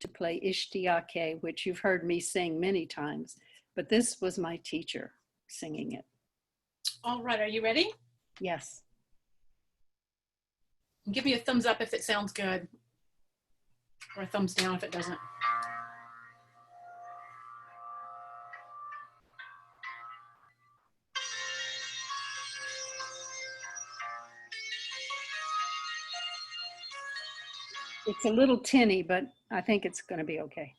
to play Ishtiyake, which you've heard me sing many times, but this was my teacher singing it. All right, are you ready? Yes. Give me a thumbs up if it sounds good, or a thumbs down if it doesn't. It's a little tinny, but I think it's going to be okay.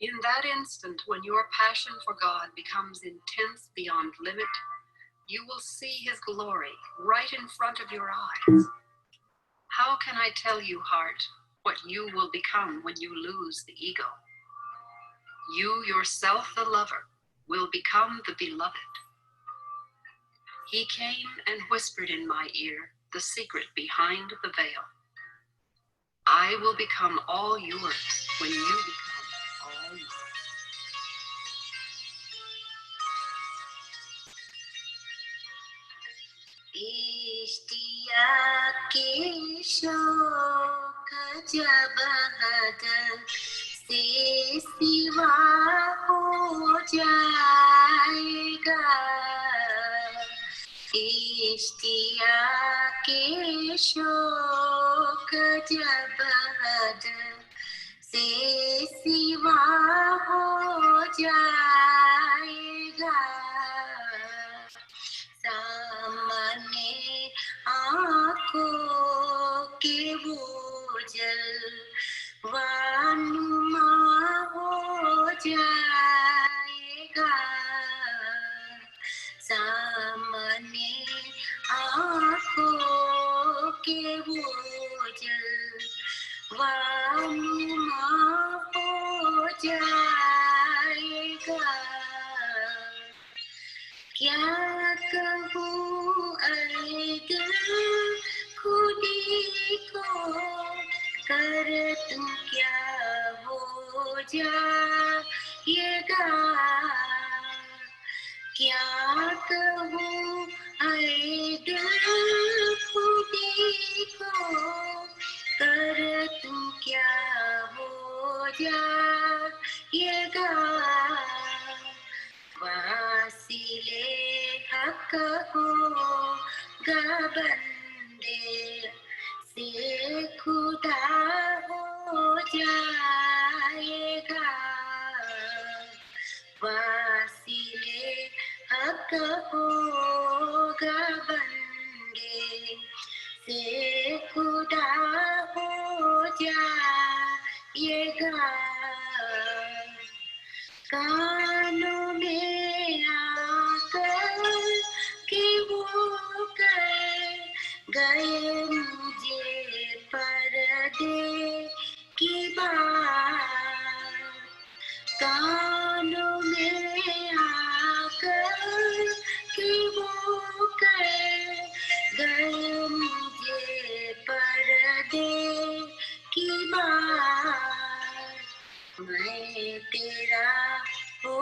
In that instant, when your passion for God becomes intense beyond limit, you will see his glory right in front of your eyes. How can I tell you, heart, what you will become when you lose the ego? You yourself, the lover, will become the beloved. He came and whispered in my ear the secret behind the veil. I will become all yours when you become all yours. इश्तियाक़े शौक़ जब हदर से सिवा हो जाएगा, इश्तियाक़े शौक़ जब हदर से सिवा हो जाएगा, सामने आँखों के वो जलवानुमा हो जाएगा, सामने आँखों के वो जलवानुमा हो जाएगा। क्या कहूँ अगर खुदी को कर तुम क्या हो जाएगा, क्या कहूँ अगर खुदी को कर तुम क्या हो जाएगा, वासिले हक होगा बंदे से खुदा हो जाएगा, वासिले हक होगा बंदे से खुदा हो जाएगा। कानों में आकर कि वो कर गए मुझे पर्दे की बात, कानों में आकर कि वो कर गए मुझे पर्दे की बात, मैं तेरा हो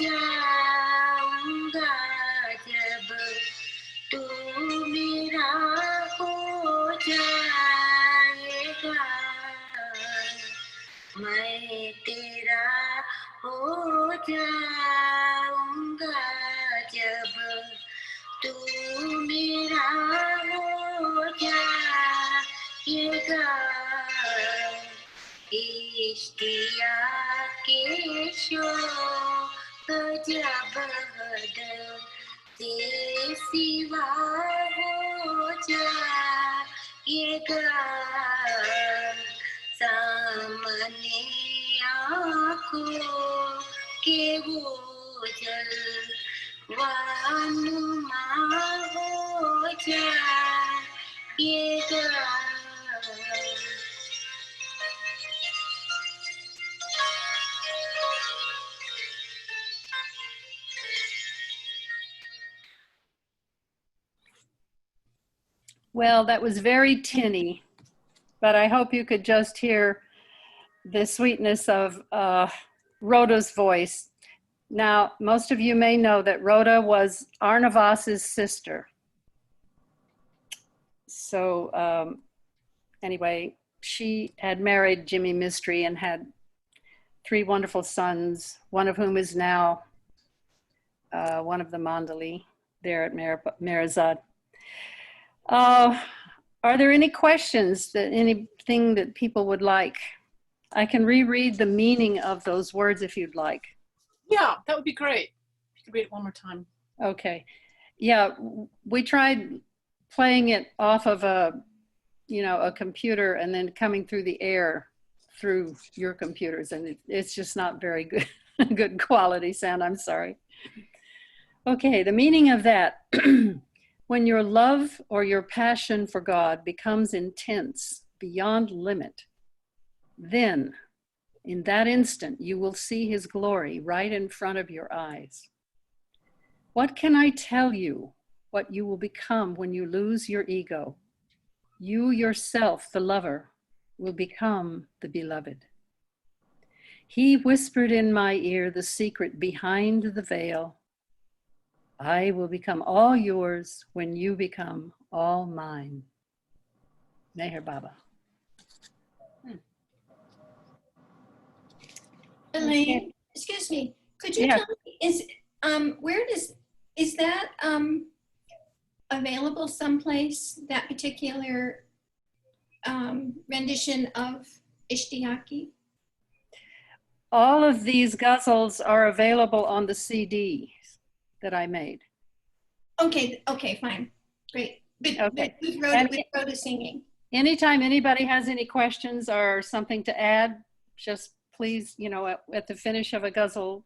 जाऊंगा जब तू मेरा हो जाएगा, मैं तेरा हो जाऊंगा जब तू मेरा हो जाएगा, इश्तियाक़े शौक़ जब हदर से सिवा हो जाएगा, सामने आँखों के वो जलवानुमा हो जाएगा। Well, that was very tinny, but I hope you could just hear the sweetness of Rhoda's voice. Now, most of you may know that Rhoda was Arnavas's sister. So anyway, she had married Jimmy Mistry and had 3 wonderful sons, one of whom is now one of the mandali there at Merazad. Are there any questions, anything that people would like? I can reread the meaning of those words if you'd like. Yeah, that would be great. You could read it one more time. Okay. Yeah, we tried playing it off of a computer and then coming through the air through your computers, and it's just not very good, good quality sound. I'm sorry. Okay, the meaning of that. When your love or your passion for God becomes intense beyond limit, then in that instant you will see his glory right in front of your eyes. What can I tell you what you will become when you lose your ego? You yourself, the lover, will become the beloved. He whispered in my ear the secret behind the veil. I will become all yours when you become all mine. Meher Baba. Elaine, excuse me, could you tell me, is that available someplace, that particular rendition of Ishtiyaki? All of these ghazals are available on the CD that I made. Okay, fine, great. But we wrote a singing. Anytime anybody has any questions or something to add, just please, at the finish of a ghazal,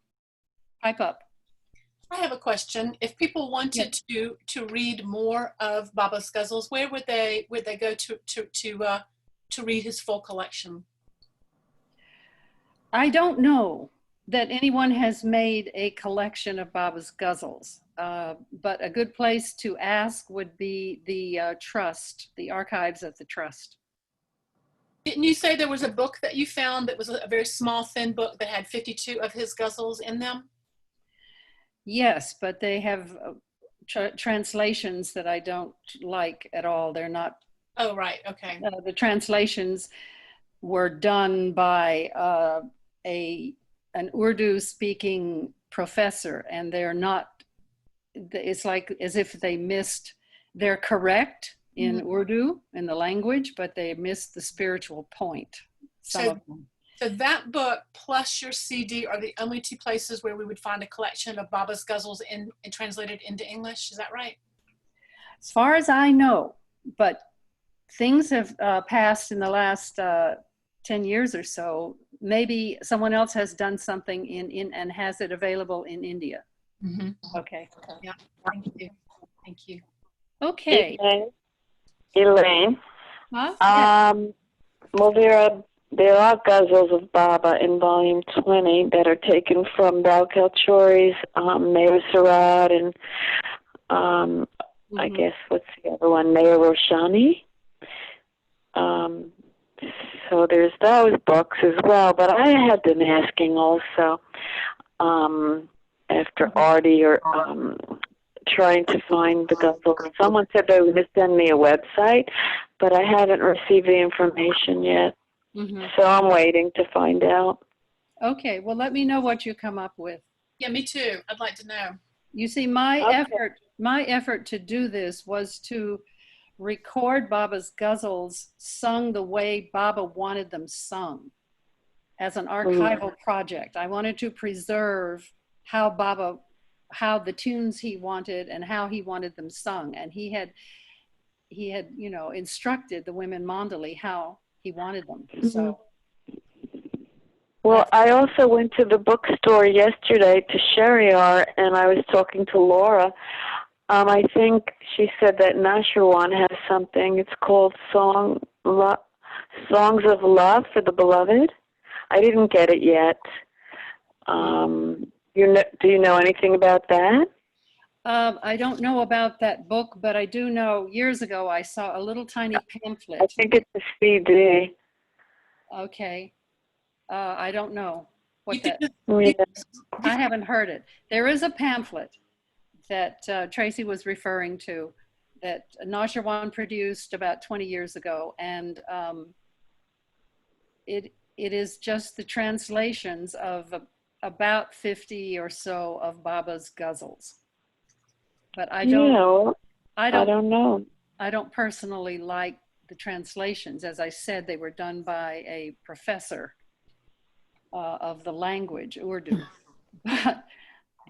pipe up. I have a question. If people wanted to read more of Baba's ghazals, where would they go to read his full collection? I don't know that anyone has made a collection of Baba's ghazals, but a good place to ask would be the trust, the archives of the trust. Didn't you say there was a book that you found that was a very small, thin book that had 52 of his ghazals in them? Yes, but they have translations that I don't like at all. They're not. Oh, right. Okay. The translations were done by an Urdu speaking professor, and they're not, it's like as if they missed, they're correct in Urdu, in the language, but they missed the spiritual point. Some of them. So that book plus your CD are the only 2 places where we would find a collection of Baba's ghazals and translated into English. Is that right? As far as I know, but things have passed in the last 10 years or so. Maybe someone else has done something and has it available in India. Mm-hmm. Okay. Yeah. Thank you. Thank you. Okay. Elaine. Huh? Well, there are ghazals of Baba in volume 20 that are taken from Bal Kalchori's Meher Sarad and I guess what's the other one, Meher Roshani. So there's those books as well, but I had been asking also after Artie or trying to find the ghazals. Someone said they were going to send me a website, but I haven't received the information yet. So I'm waiting to find out. Okay, well, let me know what you come up with. Yeah, me too. I'd like to know. You see, my effort to do this was to record Baba's ghazals sung the way Baba wanted them sung as an archival project. I wanted to preserve how the tunes he wanted and how he wanted them sung. And he had instructed the women mandali how he wanted them. So. Well, I also went to the bookstore yesterday to Sheriar, and I was talking to Laura. I think she said that Nasherwan has something. It's called Songs of Love for the Beloved. I didn't get it yet. Do you know anything about that? I don't know about that book, but I do know years ago I saw a little tiny pamphlet. I think it's a CD. Okay. I don't know what Yeah. I haven't heard it. There is a pamphlet that Tracy was referring to that Nasherwan produced about 20 years ago. And it is just the translations of about 50 or so of Baba's ghazals. But I don't know. I don't personally like the translations. As I said, they were done by a professor of the language, Urdu. But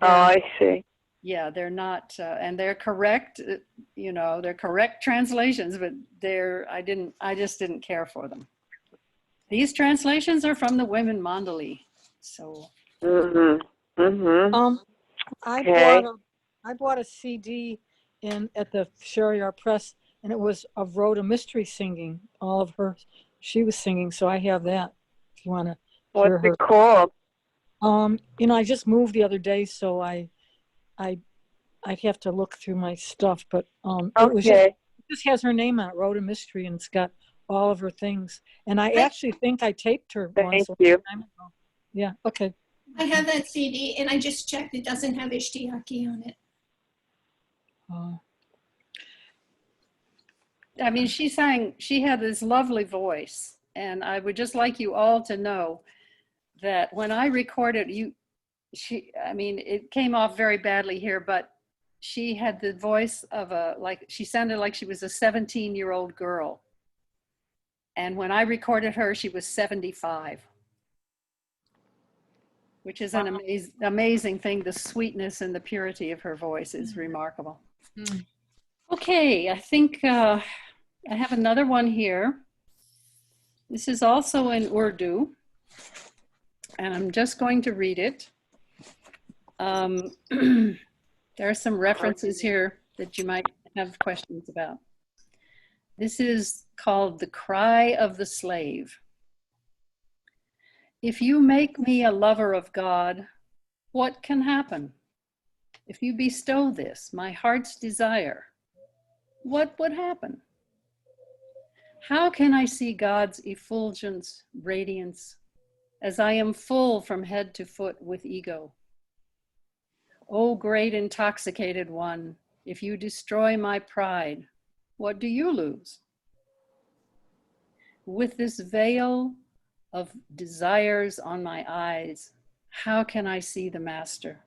I see. yeah, they're not, and they're correct, they're correct translations, but I just didn't care for them. These translations are from the women mandali. So. I bought a CD at the Shariar Press, and it was of Rhoda Mystery singing. All of her, she was singing, so I have that. If you want to hear her. What's it called? I just moved the other day, so I'd have to look through my stuff, but it just has her name on it, Rhoda Mystery, and it's got all of her things. And I actually think I taped her once. Thank you. Time ago. Yeah. Okay. I have that CD, and I just checked. It doesn't have Ishtiyaki on it. I mean, she had this lovely voice, and I would just like you all to know that when I recorded it came off very badly here, but she had the voice of she sounded like she was a 17-year-old girl. And when I recorded her, she was 75, which is an amazing thing. The sweetness and the purity of her voice is remarkable. Mm. Okay, I think I have another one here. This is also in Urdu, and I'm just going to read it. There are some references here that you might have questions about. This is called The Cry of the Slave. If you make me a lover of God, what can happen? If you bestow this, my heart's desire, what would happen? How can I see God's effulgence, radiance, as I am full from head to foot with ego? O great intoxicated one, if you destroy my pride, what do you lose? With this veil of desires on my eyes, how can I see the Master?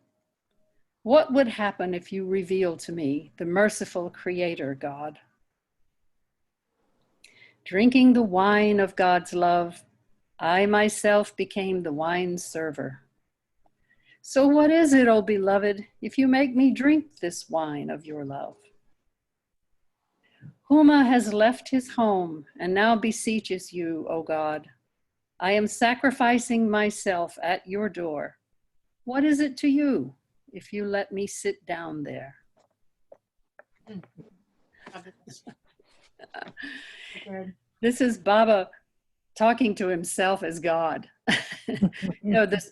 What would happen if you reveal to me the merciful Creator, God? Drinking the wine of God's love, I myself became the wine server. So what is it, O beloved, if you make me drink this wine of your love? Huma has left his home and now beseeches you, O God. I am sacrificing myself at your door. What is it to you if you let me sit down there? This is Baba talking to himself as God.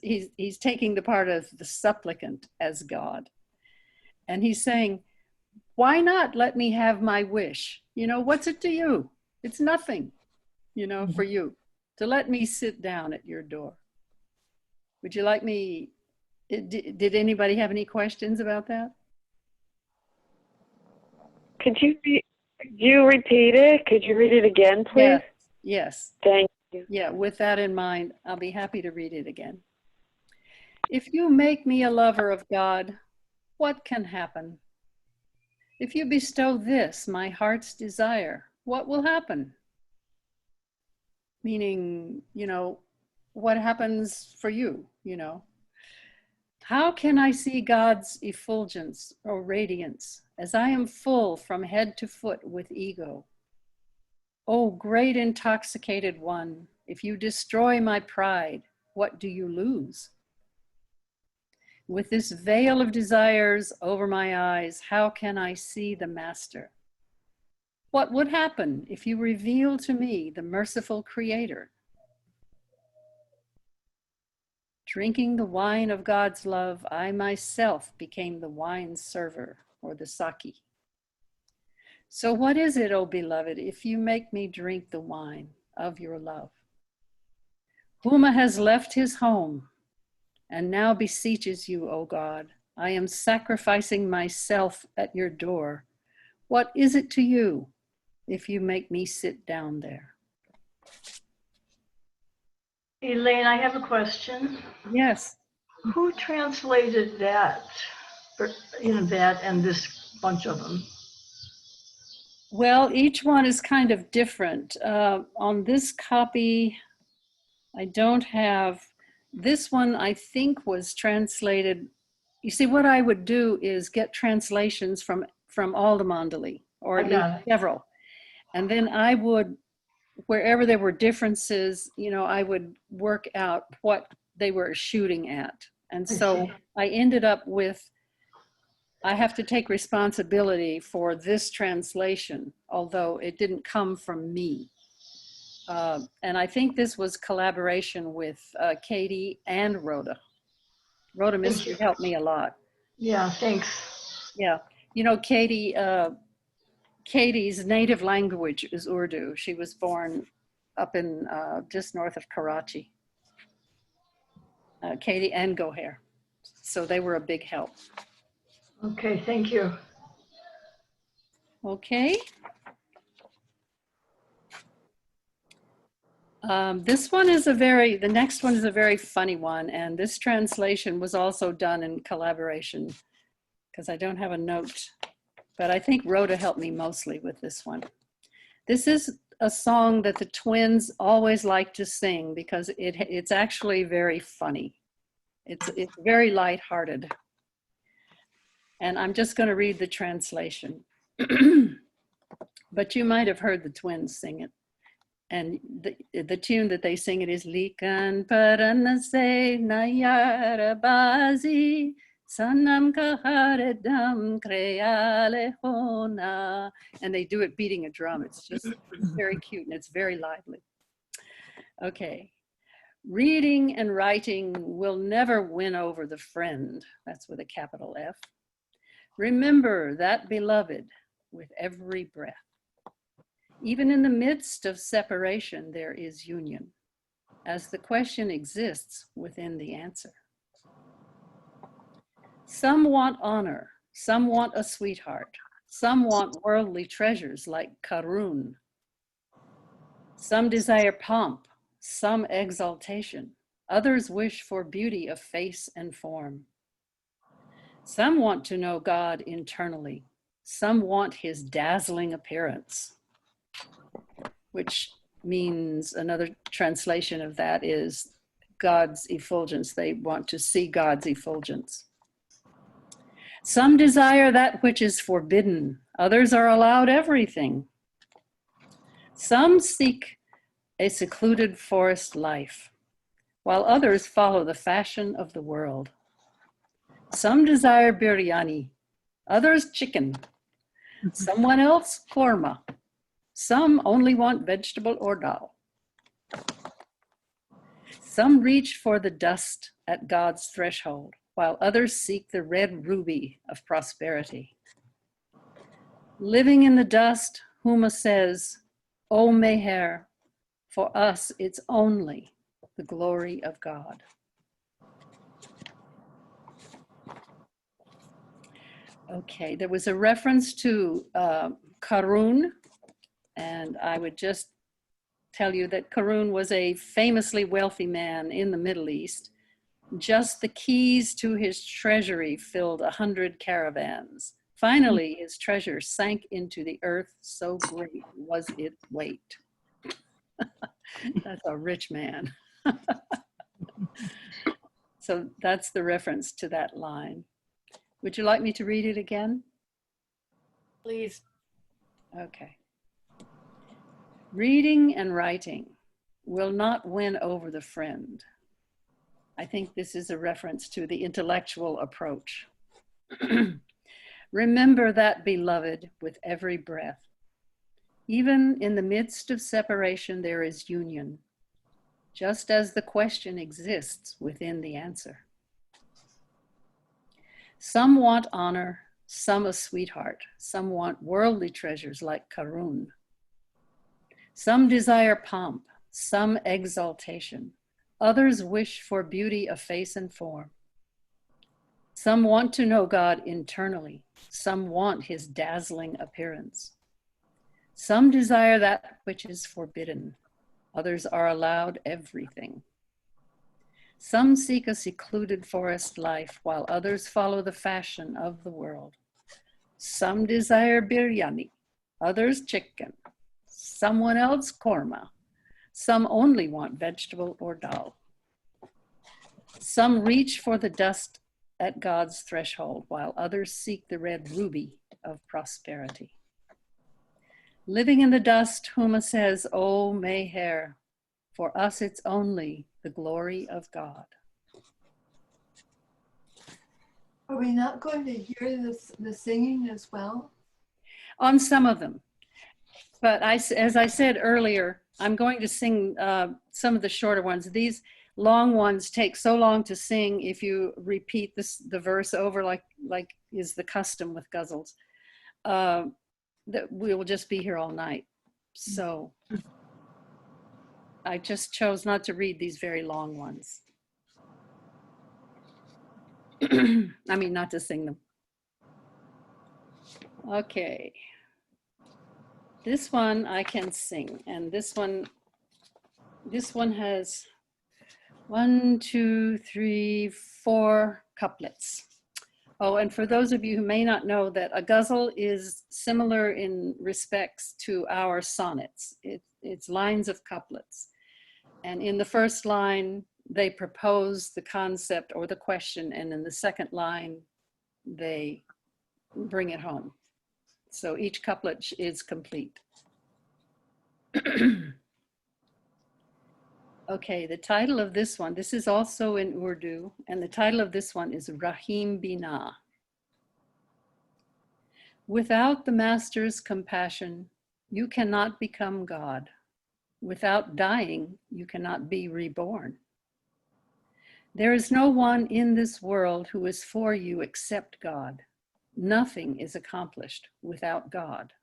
He's taking the part of the supplicant as God. And he's saying, why not let me have my wish? What's it to you? It's nothing, for you to let me sit down at your door. Would you like me, did anybody have any questions about that? Could you repeat it? Could you read it again, please? Yes. Thank you. Yeah, with that in mind, I'll be happy to read it again. If you make me a lover of God, what can happen? If you bestow this, my heart's desire, what will happen? Meaning, what happens for you, How can I see God's effulgence or radiance as I am full from head to foot with ego? O great intoxicated one, if you destroy my pride, what do you lose? With this veil of desires over my eyes, how can I see the Master? What would happen if you reveal to me the merciful Creator? Drinking the wine of God's love, I myself became the wine server, or the saki. So what is it, O beloved, if you make me drink the wine of your love? Huma has left his home and now beseeches you, O God. I am sacrificing myself at your door. What is it to you if you make me sit down there? Elaine, I have a question. Yes. Who translated that, that and this bunch of them? Well, each one is kind of different. On this copy, I don't have, this one I think was translated. You see, what I would do is get translations from all the mandali, or at least several. And then I would, wherever there were differences, I would work out what they were shooting at. And so I ended up with, I have to take responsibility for this translation, although it didn't come from me. And I think this was collaboration with Katie and Rhoda. Rhoda Mystery helped me a lot. Yeah, thanks. Yeah. Katie's native language is Urdu. She was born up in just north of Karachi. Katie and Goher. So they were a big help. Okay, thank you. Okay. The next one is a very funny one. And this translation was also done in collaboration because I don't have a note, but I think Rhoda helped me mostly with this one. This is a song that the twins always like to sing because it's actually very funny. It's very lighthearted. And I'm just going to read the translation. But you might have heard the twins sing it. And the tune that they sing it is Likan Paranase Nayara Bazi Sanam Kaharedam Kreale Hona. And they do it beating a drum. It's just very cute and it's very lively. Okay. Reading and writing will never win over the friend. That's with a capital F. Remember that, beloved, with every breath. Even in the midst of separation, there is union, as the question exists within the answer. Some want honor, some want a sweetheart, some want worldly treasures like Karun. Some desire pomp, some exaltation, others wish for beauty of face and form. Some want to know God internally, some want his dazzling appearance, which means another translation of that is God's effulgence. They want to see God's effulgence. Some desire that which is forbidden. Others are allowed everything. Some seek a secluded forest life, while others follow the fashion of the world. Some desire biryani, others chicken. Someone else korma. Some only want vegetable or dal. Some reach for the dust at God's threshold, while others seek the red ruby of prosperity. Living in the dust, Huma says, O Meher, for us it's only the glory of God. Okay, there was a reference to Karun, and I would just tell you that Karun was a famously wealthy man in the Middle East. Just the keys to his treasury filled 100 caravans. Finally, his treasure sank into the earth, so great was its weight. That's a rich man. So that's the reference to that line. Would you like me to read it again? Please. Okay. Reading and writing will not win over the friend. I think this is a reference to the intellectual approach. Remember that, beloved, with every breath. Even in the midst of separation, there is union, just as the question exists within the answer. Some want honor, some a sweetheart, some want worldly treasures like Karun. Some desire pomp, some exaltation. Others wish for beauty of face and form. Some want to know God internally. Some want his dazzling appearance. Some desire that which is forbidden. Others are allowed everything. Some seek a secluded forest life, while others follow the fashion of the world. Some desire biryani, others chicken, someone else korma. Some only want vegetable or dal. Some reach for the dust at God's threshold, while others seek the red ruby of prosperity. Living in the dust, Huma says, "Oh, Meher, for us it's only the glory of God." Are we not going to hear the singing as well? On some of them. But as I said earlier, I'm going to sing some of the shorter ones. These long ones take so long to sing if you repeat the verse over like is the custom with Ghazals, that we will just be here all night. So I just chose not to read these very long ones. I mean, not to sing them. Okay. This one I can sing, and this one has 1, 2, 3, 4 couplets. Oh, and for those of you who may not know that a ghazal is similar in respects to our sonnets. It's lines of couplets. And in the first line, they propose the concept or the question, and in the second line, they bring it home. So each couplet is complete. Okay, the title of this one, this is also in Urdu, and the title of this one is Rahim Bina. Without the Master's compassion, you cannot become God. Without dying, you cannot be reborn. There is no one in this world who is for you except God. Nothing is accomplished without God.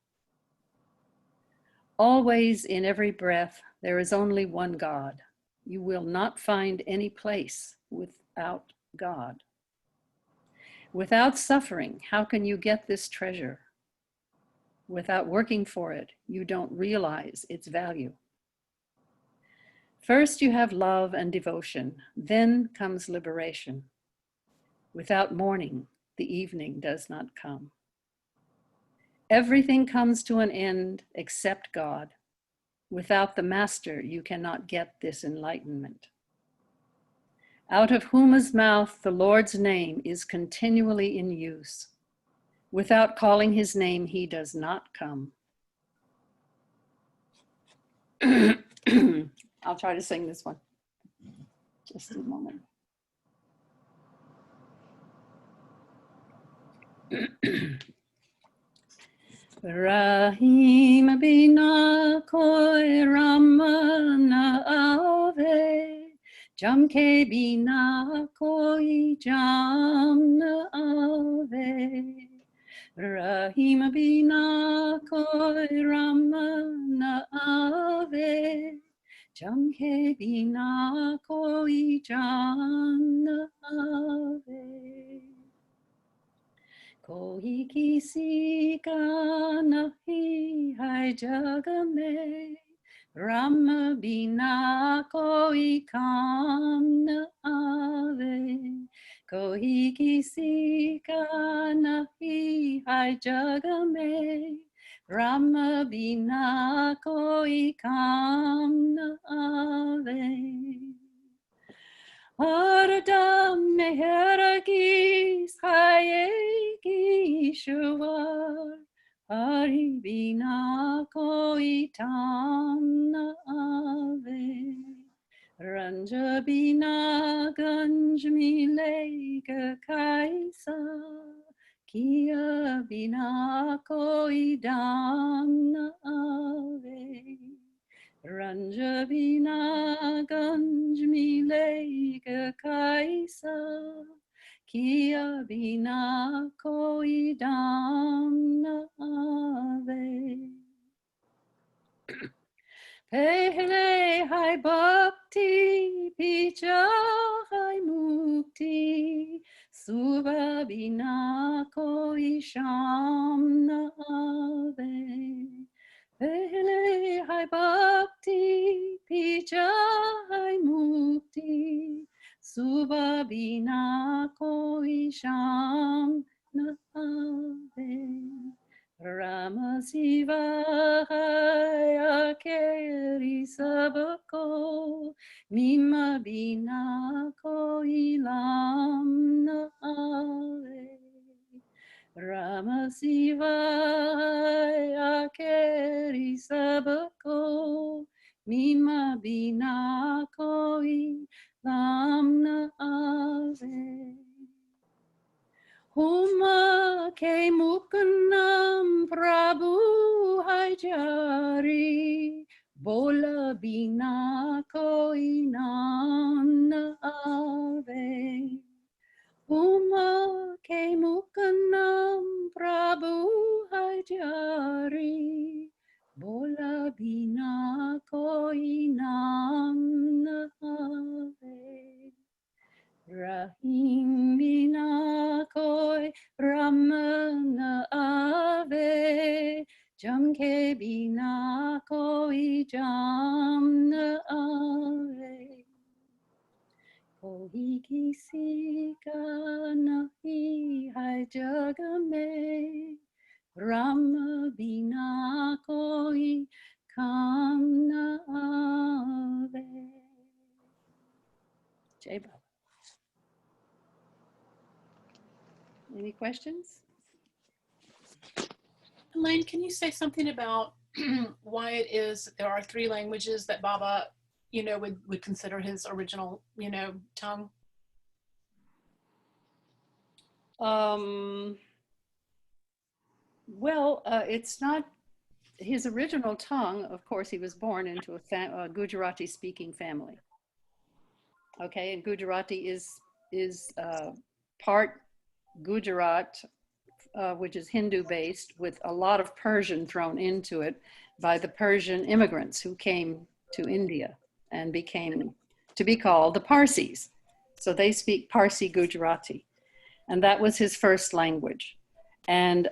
Always in every breath, there is only one God. You will not find any place without God. Without suffering, how can you get this treasure? Without working for it, you don't realize its value. First, you have love and devotion, then comes liberation. Without morning, the evening does not come. Everything comes to an end except God. Without the Master, you cannot get this enlightenment. Out of Huma's mouth, the Lord's name is continually in use. Without calling his name, he does not come. I'll try to sing this one. Just a moment. Rahim bina koi Rama na ave, jam ke bina koi jam na ave. Rahim bina koi Rama na ave, jam ke bina koi jam na ave. Koi kisi ka nahi hai jag mein, Ram bina koi kam na ave. Koi kisi ka nahi hai jag mein, Ram bina koi kam na ave. Ardam meheragi sayegi shuvar, Hari bina koi tam na ave. Ranja bina ganj milega kaisa, Kia bina koi dam na ave. Ranja bina ganj milega kaisa, Kia bina koi dam na ave. Pehle hai bhakti, picha hai mukti, Suba bina koi sham na ave. Pehle hai bhakti, picha hai mukti, Suba bina koi sham na ave. Rama Siva Haya Keri Sabako Mima Bina Koi Lam na ave. Rama Siva Keri Sabako Mima Bina Koi Lam na ave. Huma ke mukanam Prabhu Hajari Bola bina koi nam na ave. Huma ke mukanam Prabhu Hajari Bola bina koi nam na ave. Rahim bina koi Ramana ave, Jamke bina koi Jamna ave. Koi kisi ka nahi hai jag mein, Rama bina koi kam na ave. Jai Baba. Any questions? Elaine, can you say something about why it is there are 3 languages that Baba, would consider his original, tongue? Well, it's not his original tongue. Of course, he was born into a Gujarati speaking family. Okay, and Gujarati is part Gujarat, which is Hindu based, with a lot of Persian thrown into it by the Persian immigrants who came to India and became to be called the Parsis. So they speak Parsi Gujarati, and that was his first language. And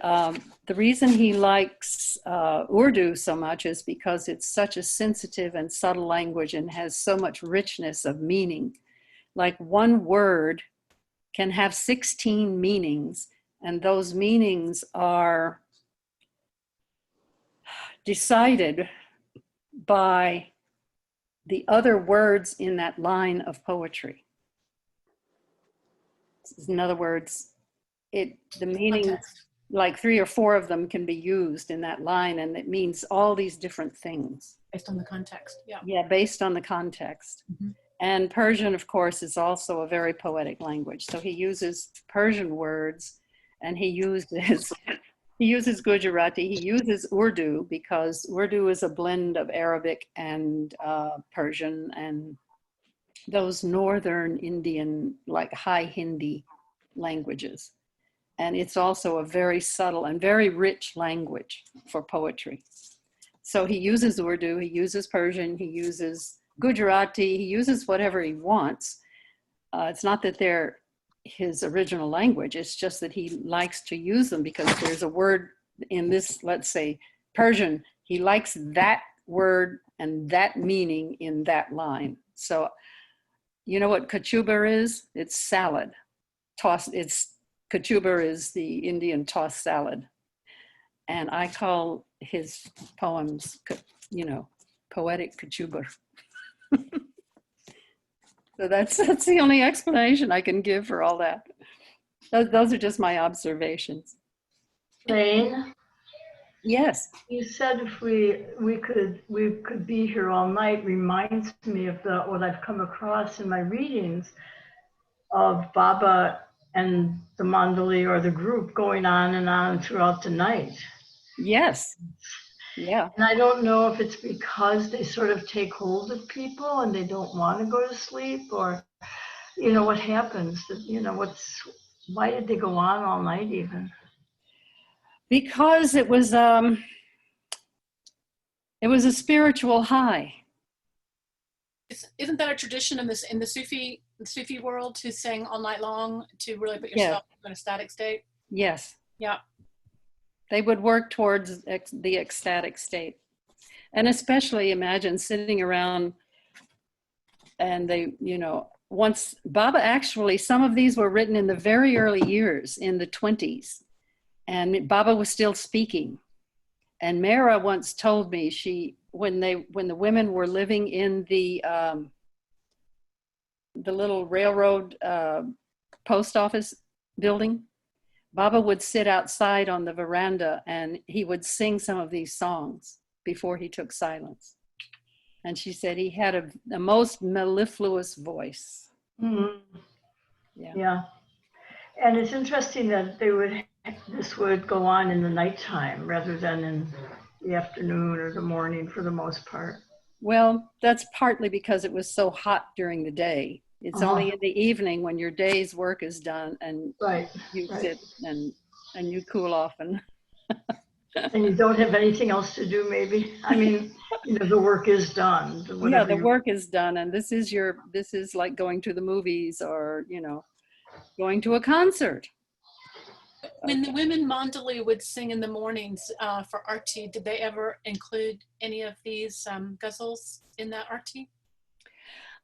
the reason he likes Urdu so much is because it's such a sensitive and subtle language and has so much richness of meaning. Like one word can have 16 meanings, and those meanings are decided by the other words in that line of poetry. In other words, the meaning, Context. like 3 or 4 of them can be used in that line, and it means all these different things. Based on the context, yeah. Yeah, based on the context. Mm-hmm. And Persian, of course, is also a very poetic language. So he uses Persian words, and he uses Gujarati, he uses Urdu, because Urdu is a blend of Arabic and Persian and those northern Indian, like high Hindi languages. And it's also a very subtle and very rich language for poetry. So he uses Urdu, he uses Persian, he uses Gujarati, he uses whatever he wants. It's not that they're his original language, it's just that he likes to use them because there's a word in this, let's say, Persian, he likes that word and that meaning in that line. So, you know what kachubar is? It's salad. Kachubar is the Indian tossed salad. And I call his poems, poetic kachubar. So that's the only explanation I can give for all that. Those are just my observations. Elaine, Yes. you said if we could be here all night, reminds me of what I've come across in my readings of Baba and the mandali or the group going on and on throughout the night. Yes. Yeah. And I don't know if it's because they sort of take hold of people and they don't want to go to sleep, or, what happens, why did they go on all night even? Because it was a spiritual high. Isn't that a tradition in the Sufi world to sing all night long to really put yourself in a static state? Yes. Yeah. They would work towards the ecstatic state. And especially imagine sitting around and they, once Baba actually, some of these were written in the very early years, in the 20s, and Baba was still speaking. And Mara once told me when the women were living in the little railroad post office building, Baba would sit outside on the veranda and he would sing some of these songs before he took silence. And she said he had a most mellifluous voice. Mm-hmm. Yeah. Yeah. And it's interesting that this would go on in the nighttime rather than in the afternoon or the morning for the most part. Well, that's partly because it was so hot during the day. It's only in the evening when your day's work is done and you sit and you cool off and and you don't have anything else to do, maybe. I mean, the work is done. Yeah, the work is done, and this is like going to the movies or going to a concert. When the women mandali would sing in the mornings for arti, did they ever include any of these ghazals in that arti?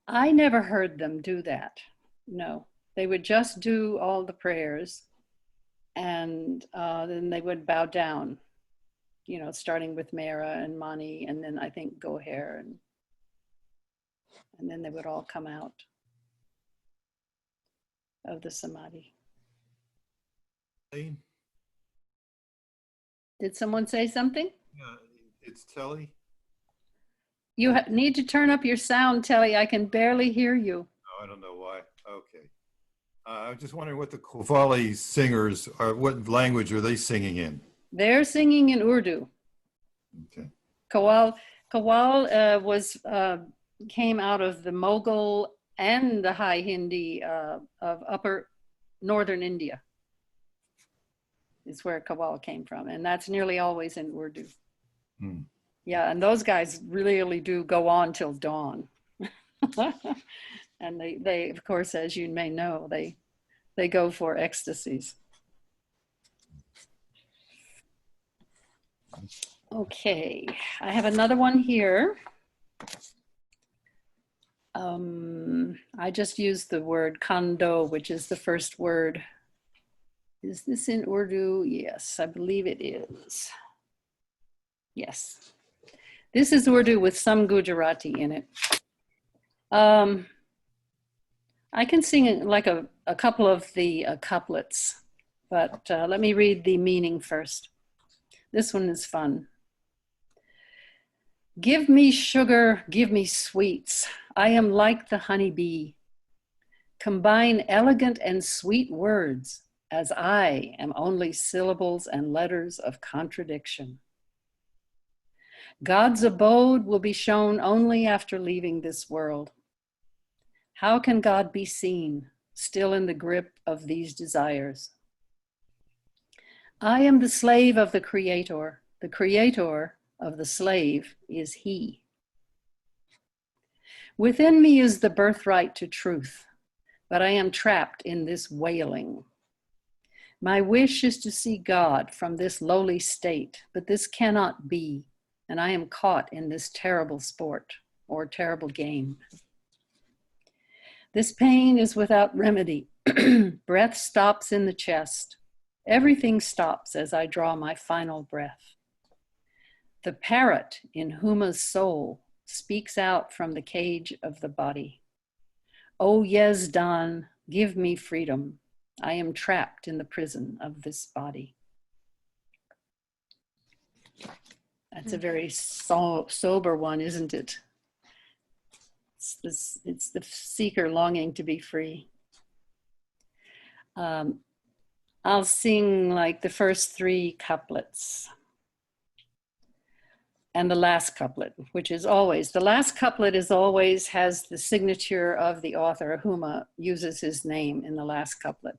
I never heard them do that. No, they would just do all the prayers, and then they would bow down. Starting with Mera and Mani, and then I think Goher, and then they would all come out of the samadhi. Did someone say something? Yeah, it's Telly. You need to turn up your sound, Telly. I can barely hear you. Oh, I don't know why. Okay. I was just wondering what the Qawwali singers are, what language are they singing in? They're singing in Urdu. Okay. Qawwal came out of the Mughal and the High Hindi of upper northern India. Is where Qawwal came from, and that's nearly always in Urdu. Hmm. Yeah, and those guys really do go on till dawn. And they of course, as you may know, they go for ecstasies. Okay, I have another one here. I just used the word kando, which is the first word. Is this in Urdu? Yes, I believe it is. Yes. This is Urdu with some Gujarati in it. I can sing like a couple of the couplets, but let me read the meaning first. This one is fun. Give me sugar, give me sweets. I am like the honeybee. Combine elegant and sweet words, as I am only syllables and letters of contradiction. God's abode will be shown only after leaving this world. How can God be seen, still in the grip of these desires? I am the slave of the Creator. The Creator of the slave is He. Within me is the birthright to truth, but I am trapped in this wailing. My wish is to see God from this lowly state, but this cannot be, and I am caught in this terrible sport or terrible game. This pain is without remedy. Breath stops in the chest. Everything stops as I draw my final breath. The parrot in Huma's soul speaks out from the cage of the body. O Yezdan, give me freedom. I am trapped in the prison of this body. That's a very sober one, isn't it? It's the seeker longing to be free. I'll sing like the first three couplets and the last couplet, which is always, the last couplet is always has the signature of the author. Huma uses his name in the last couplet.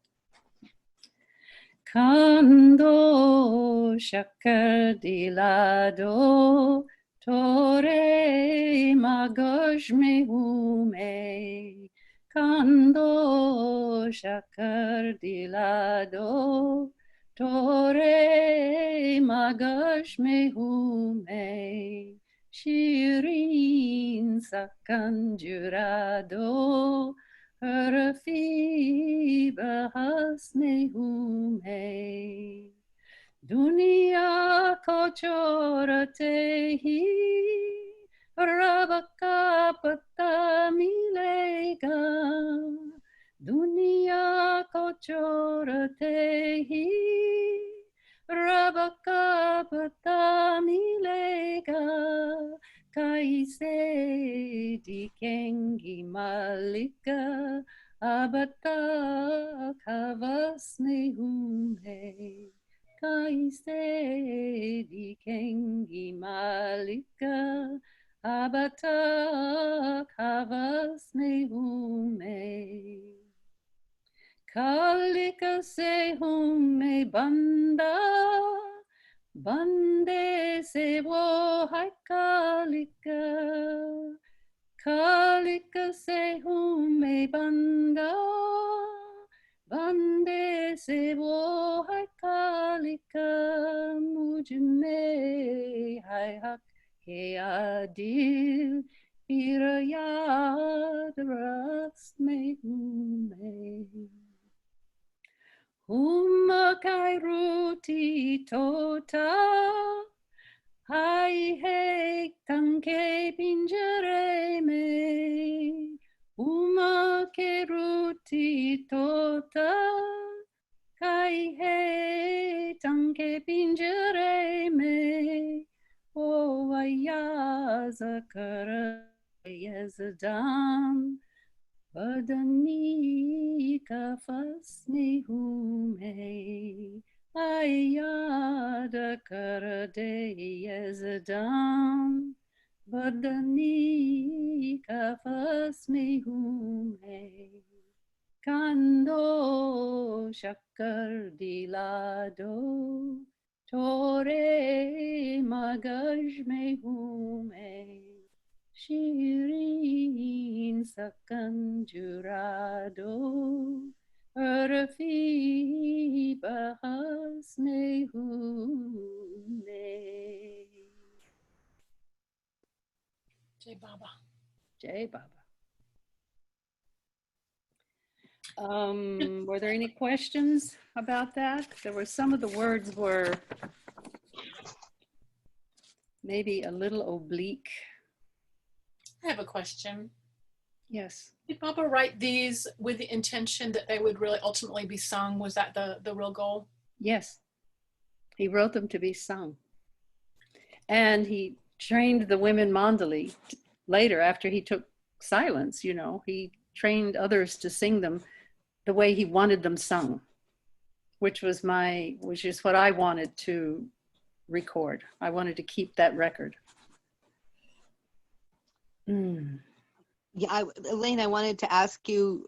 Kando shakar dilado tore magash me hume. Kando shakar dilado tore magash me hume. Shirin sakan jurado Rafi bahas mein hu main. Dunia ko chorate hi रब का पता मिलेगा दुनिया को छोड़ते ही रब का पता मिलेगा कैसे दिखेंगी मालिक अब तक हवस में हूँ है कैसे दिखेंगी मालिक अब तक हवस में हूँ मैं खालिक से हूँ मैं बंदा बंदे से वो है खालिक खालिक से हूँ मैं बंदा बंदे से वो है खालिक मुझ में है हक के आदिल फिर याद रस में हूँ मैं Huma kai ruti tota hai hek tanke pinjare me Huma ke ruti tota hai hek tanke pinjare me O ayaz kar yazdam बदनी का फस में हूँ मैं याद कर दे यज़दान बदनी का फस में हूँ मैं कांदो शक्कर दिला दो थोड़े मगज में हूँ मैं Shirin sakan jurado Rafi bahas mein hoon main. Jai Baba. Jai Baba. Were there any questions about that? There were some of the words were maybe a little oblique. I have a question. Yes. Did Baba write these with the intention that they would really ultimately be sung? Was that the real goal? Yes. He wrote them to be sung. And he trained the women mandali later after he took silence, you know, he trained others to sing them the way he wanted them sung, which is what I wanted to record. I wanted to keep that record. Yeah, Elaine, I wanted to ask you,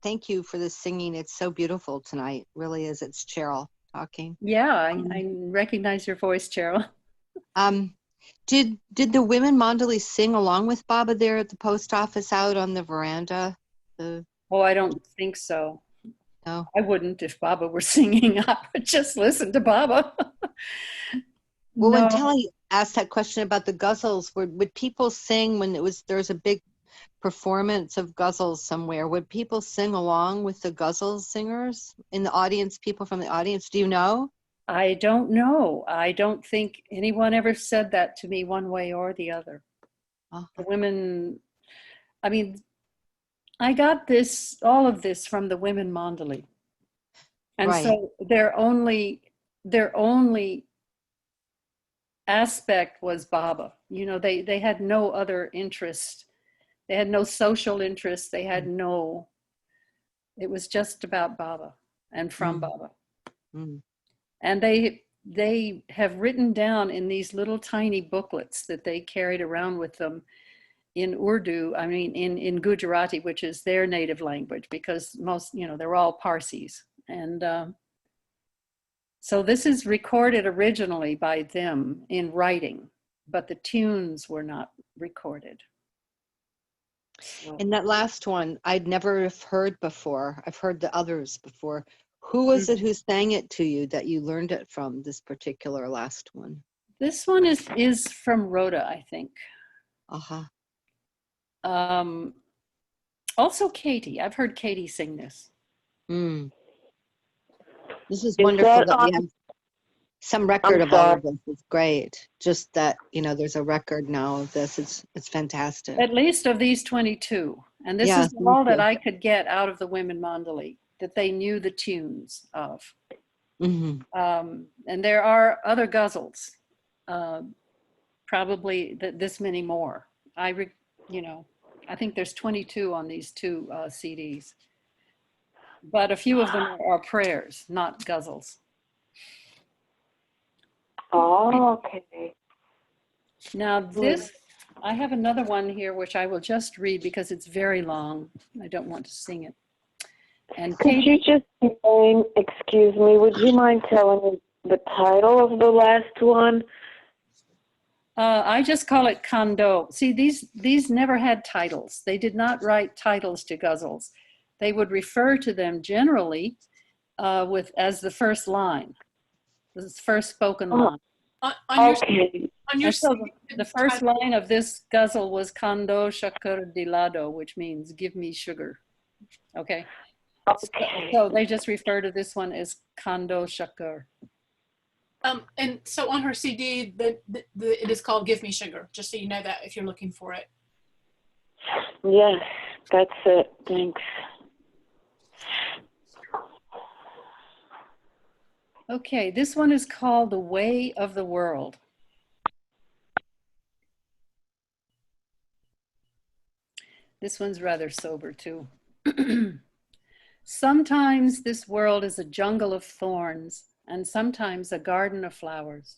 thank you for the singing. It's so beautiful tonight. Really is. It's Cheryl talking. Yeah, I recognize your voice, Cheryl. Did the women mandali sing along with Baba there at the post office out on the veranda? Oh, I don't think so. No. I wouldn't if Baba were singing. I would just listen to Baba. Well, No. when Telly asked that question about the Ghazals, would people sing when there was a big performance of Ghazals somewhere? Would people sing along with the Ghazals singers in the audience, people from the audience? Do you know? I don't know. I don't think anyone ever said that to me one way or the other. The women, I mean, I got all of this from the women mandali. And right. So their only aspect was Baba. You know, they had no other interest. They had no social interest. They had it was just about Baba and from Baba. And they have written down in these little tiny booklets that they carried around with them in Urdu, I mean, in Gujerati, which is their native language, because most, you know, they're all Parsis. And so this is recorded originally by them in writing, but the tunes were not recorded. So. And that last one, I'd never have heard before. I've heard the others before. Who was it who sang it to you that you learned it from, this particular last one? This one is from Rhoda, I think. Also Katie. I've heard Katie sing this. Mm. This is Is wonderful that that we on? have some record I'm of all sorry. of this. It's great. Just that, you know, there's a record now of this. It's fantastic. At least of these 22. And this Yeah, is me all that too. I could get out of the women mandali, that they knew the tunes of. Mhm. And there are other ghazals, probably this many more. You know, I think there's 22 on these two CDs. But a few of them are prayers, not ghazals. Oh, okay. Now this, I have another one here which I will just read because it's very long. I don't want to sing it. And Could Katie, you just, Elaine, excuse me, would you mind telling me the title of the last one? I just call it Kondo. See, these never had titles. They did not write titles to ghazals. They would refer to them generally as the first line, the first spoken line. Okay. On your And so CD, the first line of this ghazal was Kando Shakar Dilado, which means give me sugar. Okay. Okay. So they just refer to this one as Kando Shakar. and so on her CD, it is called Give Me Sugar, just so you know that if you're looking for it. Yes, that's it. Thanks. Okay, this one is called The Way of the World. This one's rather sober too. Sometimes this world is a jungle of thorns, and sometimes a garden of flowers.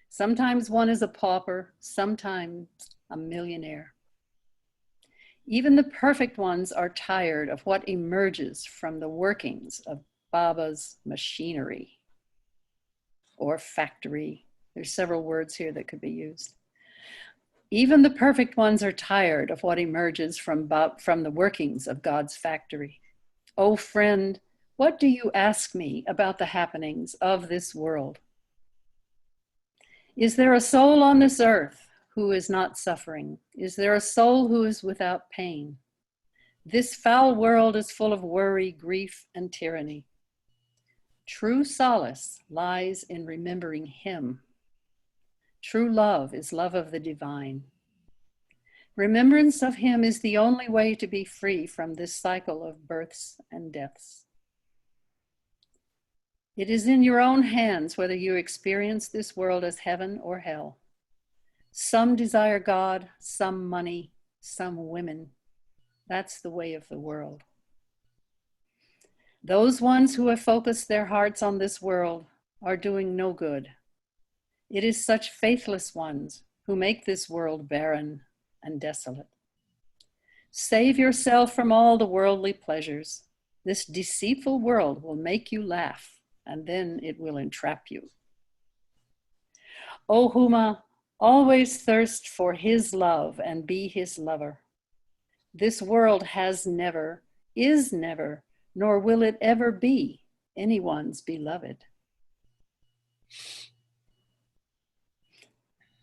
Sometimes one is a pauper, sometimes a millionaire. Even the perfect ones are tired of what emerges from the workings of Baba's machinery or factory. There's several words here that could be used. Even the perfect ones are tired of what emerges from the workings of God's factory. Oh, friend, what do you ask me about the happenings of this world? Is there a soul on this earth who is not suffering? Is there a soul who is without pain? This foul world is full of worry, grief, and tyranny. True solace lies in remembering Him. True love is love of the divine. Remembrance of Him is the only way to be free from this cycle of births and deaths. It is in your own hands whether you experience this world as heaven or hell. Some desire God, some money, some women. That's the way of the world. Those ones who have focused their hearts on this world are doing no good. It is such faithless ones who make this world barren and desolate. Save yourself from all the worldly pleasures. This deceitful world will make you laugh, and then it will entrap you. O Huma, always thirst for His love and be His lover. This world has never, is never, nor will it ever be anyone's beloved.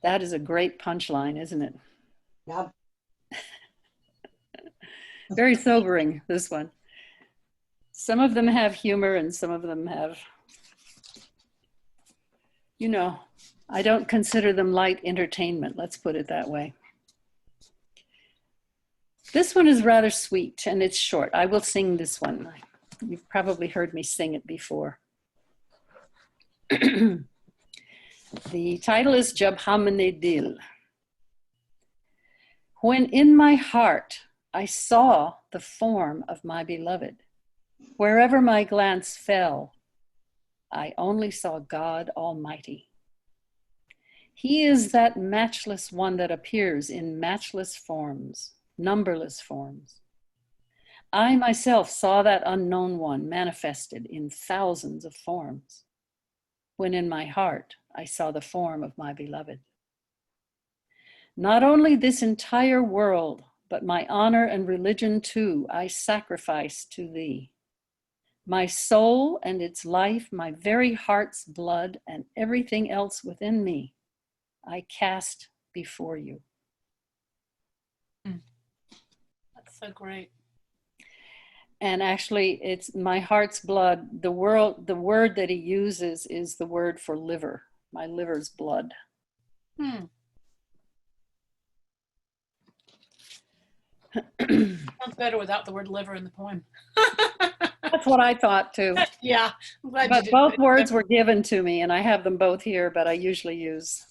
That is a great punchline, isn't it? Yep. Very sobering, this one. Some of them have humor and some of them have, you know, I don't consider them light entertainment, let's put it that way. This one is rather sweet and it's short. I will sing this one. You've probably heard me sing it before. The title is Jab Hamne Dil. When in my heart I saw the form of my beloved, wherever my glance fell, I only saw God Almighty. He is that matchless one that appears in matchless forms, numberless forms. I myself saw that unknown one manifested in thousands of forms, when in my heart I saw the form of my beloved. Not only this entire world, but my honor and religion too, I sacrifice to thee. My soul and its life, my very heart's blood, and everything else within me, I cast before you. That's So great. And actually, it's my heart's blood. The word that he uses is the word for liver. My liver's blood. Sounds better without the word liver in the poem. That's what I thought too. Yeah, I'm glad but you did. Both words were given to me, and I have them both here, but I usually use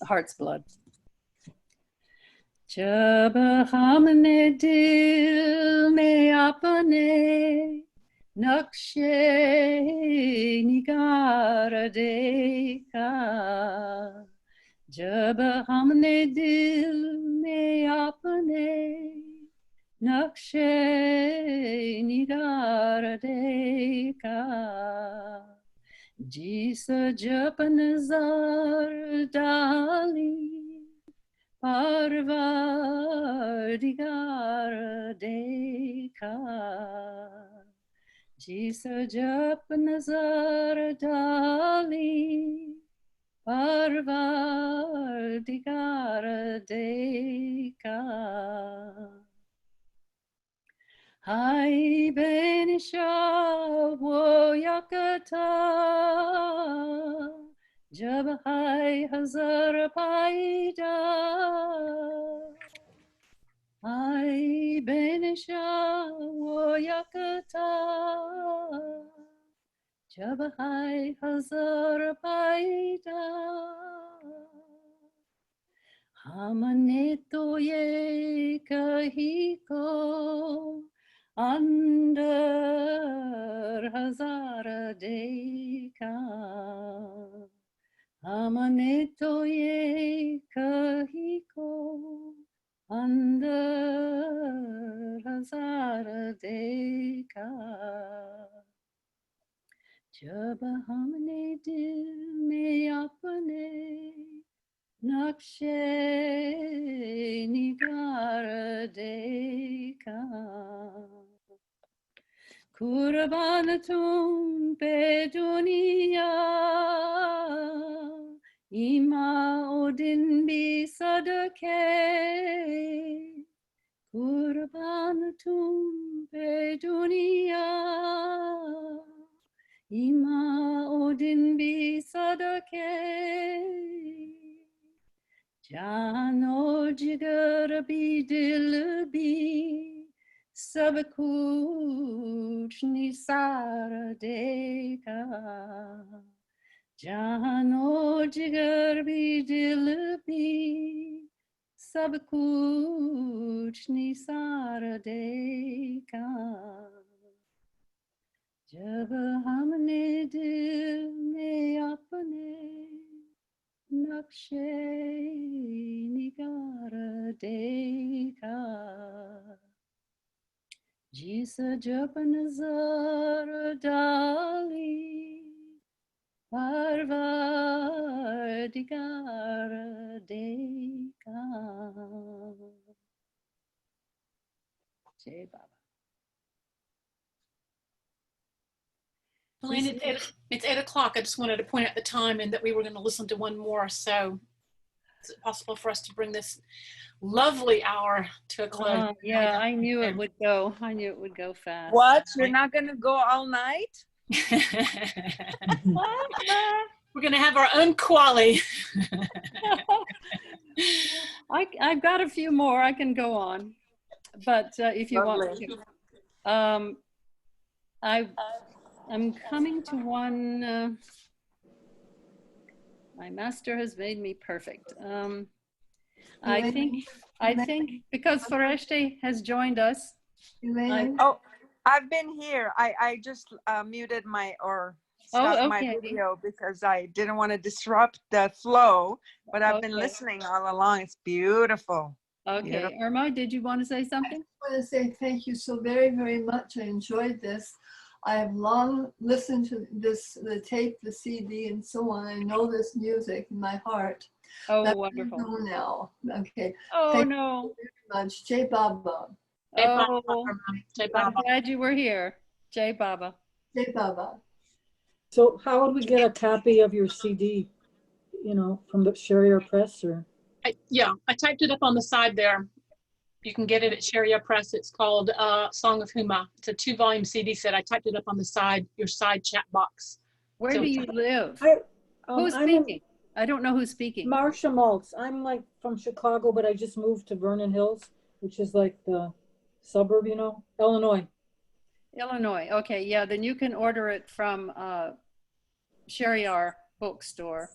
heart's blood. जब हमने दिल में अपने नक्शे निगार देखा, जब हमने दिल में अपने नक्शे निगार देखा, जिस जब नजर डाली परवरदिगार देखा, जिस जब नजर डाली परवरदिगार देखा. हाय बेनिशा वो यकता, जब हाय हजार पाईदा, हाय बेनिशा वो यकता, जब हाय हजार पाईदा. हमने तो ये कही को अंदर हजार देखा, हमने तो ये कही को अंदर हजार देखा, जब हमने दिल में अपने नक्शे निगार देखा. कुर्बान तुम पे दुनिया, इमा ओ दिन भी सदके, कुर्बान तुम पे दुनिया, इमा ओ दिन भी सदके, जान और जिगर भी दिल भी सब कुछ निसार देगा, जान और जिगर भी दिल भी सब कुछ निसार देगा, जब हमने दिल में अपने नक्शे निगार देखा, जिस जब नजर डाली परवरदिगार देखा. जय बाबा. Elaine, it's 8 o'clock. I just wanted to point out the time and that we were going to listen to one more. So is it possible for us to bring this lovely hour to a close? Yeah, I knew it would go. I knew it would go fast. What? You're not going to go all night? We're going to have our own quali. I've got a few more. I can go on, but if you want to, I'm coming to one. My master has made me perfect. I think because Foreshte has joined us. Oh, I've been here. I just muted stopped my video because I didn't want to disrupt the flow, but I've been listening all along. It's beautiful. Okay, beautiful. Irma, did you want to say something? I want to say thank you so very, very much. I enjoyed this. I have long listened to this, the tape, the CD, and so on. I know this music in my heart. Oh, That's wonderful. now. Okay. Oh, thank no. you very much. Jai Baba. Oh, Jai I'm Baba. glad you were here. Jai Baba. Jai Baba. So how would we get a copy of your CD, from the Sherrier Press or? I typed it up on the side there. You can get it at Sharia Press. It's called Song of Huma. It's a 2-volume CD set. I typed it up on the side, your side chat box. Where do you live? Who's I'm speaking? I don't know who's speaking. Marcia Maltz. I'm like from Chicago, but I just moved to Vernon Hills, which is like the suburb, Illinois. Illinois. Okay, yeah, then you can order it from Shariar bookstore.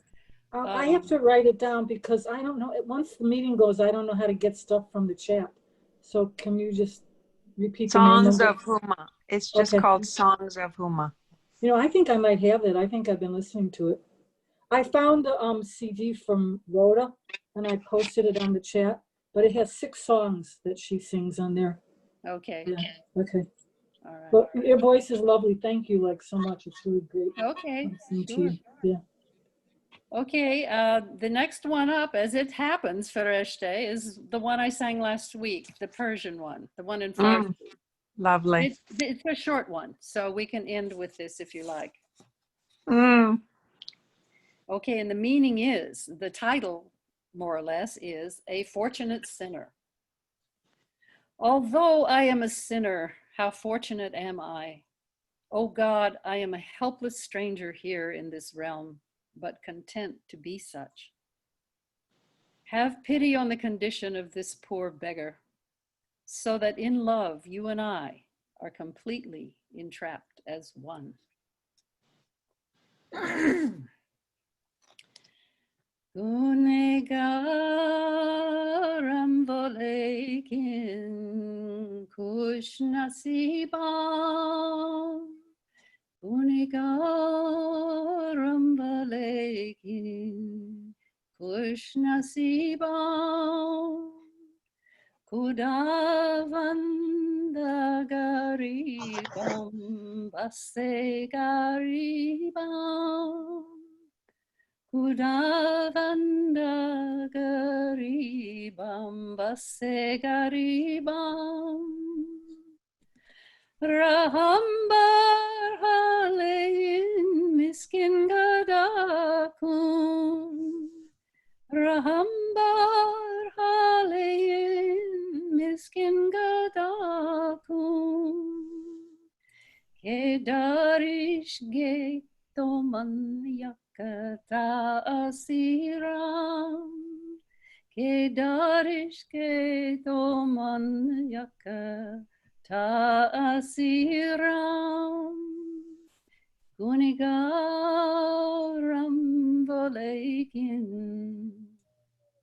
I have to write it down because I don't know. Once the meeting goes, I don't know how to get stuff from the chat. So can you just repeat the name? Songs of Huma. It's just called Songs of Huma. I think I might have it. I think I've been listening to it. I found the CD from Rhoda and I posted it on the chat, but it has 6 songs that she sings on there. Okay. Yeah. Okay. All right. But your voice is lovely. Thank you like so much. It's really great. Okay. Listening to Sure. you. Yeah. Okay, the next one up, as it happens, Fereshte, is the one I sang last week, the Persian one, the one in Farsi. Lovely. It's a short one, so we can end with this if you like. Okay, and the meaning is, the title, more or less, is A Fortunate Sinner. Although I am a sinner, how fortunate am I? Oh God, I am a helpless stranger here in this realm, but content to be such. Have pity on the condition of this poor beggar, so that in love you and I are completely entrapped as one. Gunegaram volekin kush nasibam. Gunegaram volekin kush nasibam. Kudavanda garibam basse garibam. Kudavanda garibam basse garibam. Rahambar halein miskin gadakun. Rahambar halein miskin gadakun. Kedarish ge toman yakata asiram. Kedarish ge toman yakata asiram. Gunigaram volekin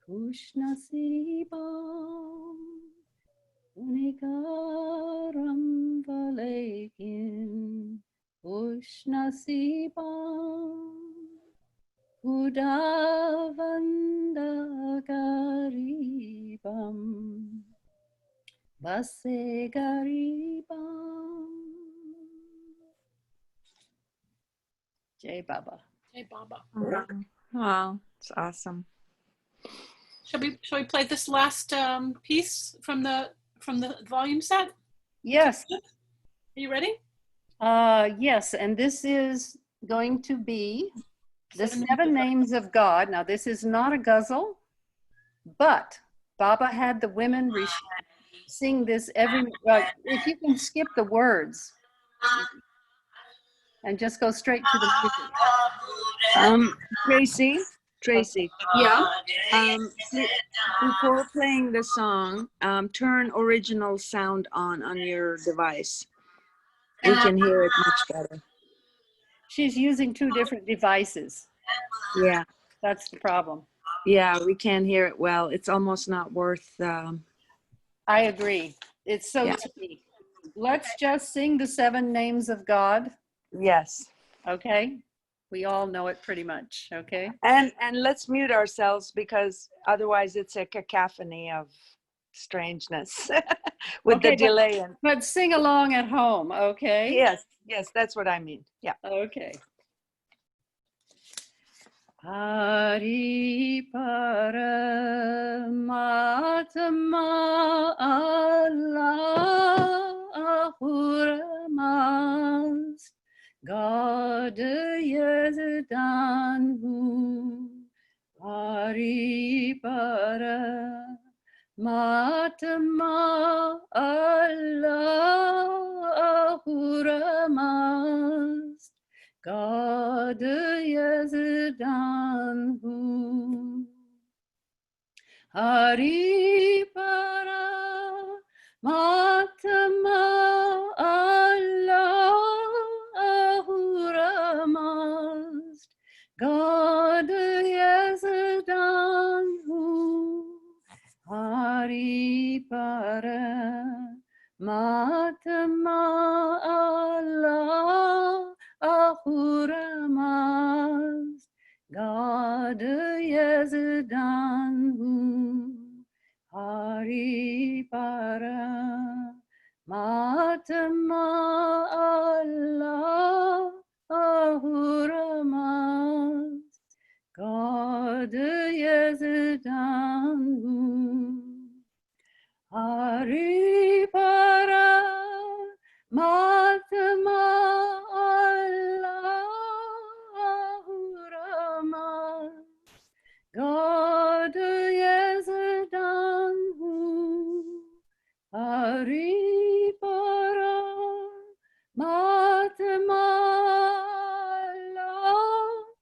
kush nasibam. Gunigaram volekin kush nasibam. Kudavanda garibam basse garibam. Jai Baba. Jai Baba. Wow, it's awesome. Shall we play this last piece from the volume set? Yes. Are you ready? Yes, and this is going to be the 7 names of God. Now, this is not a ghazal, but Baba had the women sing this every, if you can skip the words and just go straight to the music. Tracy. Yeah. Before playing the song, turn original sound on your device. We can hear it much better. She's using 2 different devices. Yeah. That's the problem. Yeah, we can't hear it well. It's almost not worth. I agree. It's so tricky. Let's just sing the 7 names of God. Yes. Okay. We all know it pretty much. Okay. And let's mute ourselves because otherwise it's a cacophony of strangeness with the delay. But sing along at home. Okay. Yes, that's what I mean. Yeah. Okay. Hari Paramatma Allah Ahuramas God Yazdanhu Hari Paramatma Matma Allah Ramaz God Yazdanhu Hari Para Matma Allah Ramaz God Yazdanhu Hari Para Matma Allah Ramaz God Yazdanhu Hari Para Matma Allah Ramaz God Yazdanhu Hari Para Matma Allah Ramaz God Yazdanhu Hari Para Matma Allah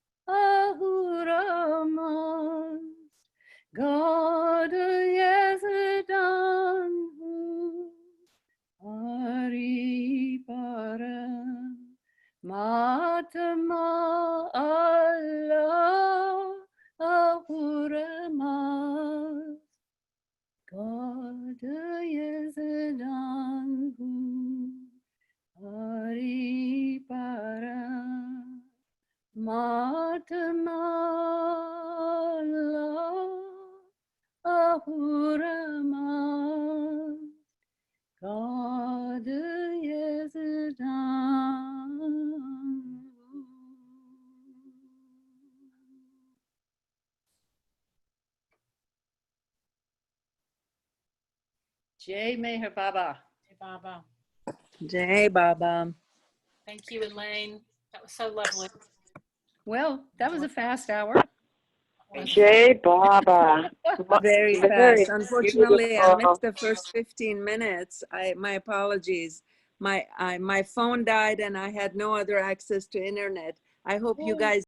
Ramaz God Yazdanhu Hari Para Matma Allah Ramaz God Yazdanhu Hari Para Matma Allah Ramaz God Yazdanhu. Jai Meher Baba. Hey, Baba. Jai Baba. Thank you, Elaine. That was so lovely. Well, that was a fast hour. Jai Baba. Very Very fast. Unfortunately, I beautiful. missed the first 15 minutes. My apologies. My phone died and I had no other access to internet. I hope you guys